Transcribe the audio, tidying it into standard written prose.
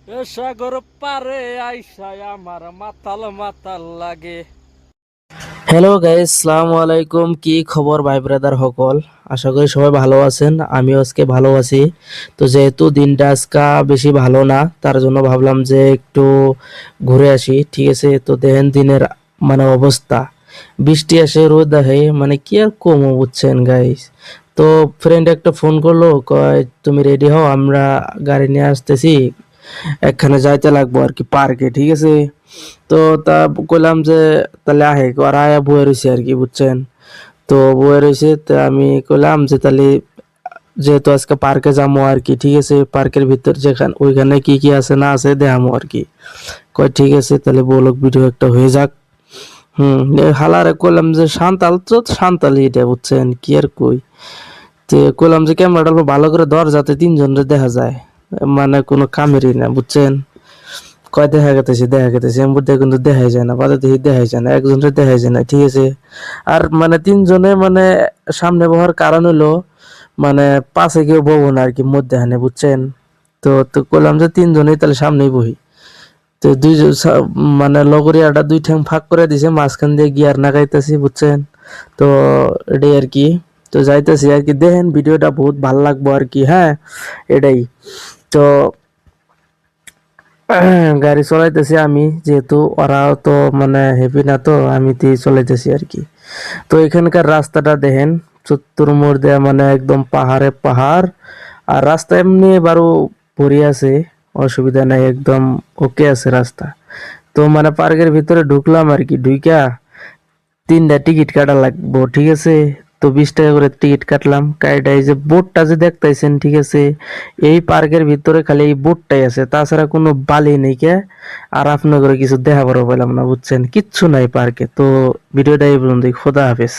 এ সাগর পারে আইসায় আমার মাতাল মাতাল লাগে। হ্যালো গাইস, আসসালামু আলাইকুম। কি খবর ভাই ব্রাদার সকল? আশা করি সবাই ভালো আছেন। আমিও আজকে ভালো আছি। তো যেহেতু দিনটা আজকে বেশি ভালো না, তার জন্য ভাবলাম যে একটু ঘুরে আসি। ঠিক আছে, তো দেখেন দিনের মানে অবস্থা, বৃষ্টি আসে রোদ আসে, মানে কি আর কমো বুঝছেন গাইস। তো ফ্রেন্ড একটা ফোন করলো, কয় তুমি রেডি হও, আমরা গাড়ি নিয়ে আসতেছি, একখানে যাইতে লাগবো আর কি, পার্কে। ঠিক আছে, তো তা কইলাম যে তাহলে আহে, আর আয়া বয়ে রয়েছে আর কি বুঝছেন। তো বয়ে রয়েছে, তা আমি কইলাম যে তাহলে যেহেতু আজকে পার্কে যাবো আর কি, ঠিক আছে, পার্কের ভিতর যেখানে ওইখানে কি কি আছে না আছে দেখামো আর কি। কয় ঠিক আছে, তাহলে বলক ভিডিও একটা হয়ে যাক। হালারে কইলাম যে সান্তাল, তো সান্তালি এটা বুঝছেন, কি আর কই। তো কইলাম যে ক্যামেরাটা ভালো করে ধর যাতে তিনজনের দেখা যায়, মানে কোনো কামেরই না বুঝছেন। কয় দেখা গেতেছে এর মধ্যে কিন্তু দেখাই যায় না, বাধা দেখি দেখাই যায় না, একজনের দেখাই যায় না। ঠিক আছে, আর মানে তিনজনে মানে সামনে বহার কারণ হলো মানে পাশে কেউ বহবো না আর কি, মধ্যে হানে বুঝছেন। তো তো করলাম যে তিনজনেই তাহলে সামনেই বহি। তো মানে লগরিয়াটা দুই ঠ্যাং ফাঁক করে দিছে, মাঝখান দিয়ে গিয়ার নাগাইতেছি বুঝছেন। তো এটাই আর কি। তো যাইতেছি আর কি, দেখেন ভিডিওটা বহুত ভাল লাগবো আর কি। হ্যাঁ, এটাই। তো গাড়ি চলাইতেছি আমি, যেহেতু ওরাও তো মানে হেভি না, তো আমি তো চলাইতেছি আর কি। তো এখানকার রাস্তাটা দেখেন, চতুর্মুর দেয়া, মানে একদম পাহাড়ে পাহাড়। আর রাস্তা এমনি বারো পরি আছে, অসুবিধা নাই, একদম ওকে আছে রাস্তা। তো মানে পার্কের ভিতরে ঢুকলাম আর কি, ঢুইকা তিনটা টিকিট কাটা লাগবো। ঠিক আছে, তো 20 টাকা করে টিকিট কাটলাম। কাইটা এই যে বোটটা যে দেখতেছেন, ঠিক আছে, এই পার্কের ভিতরে খালি এই বোটটাই আছে, তাছাড়া কোনো বালি নেই কে। আর আপনাদের কিছু দেখা বড় পেলাম না বুঝছেন, কিচ্ছু নাই পার্কে। তো ভিডিওটা এই পর্যন্তই, খোদা হাফেজ।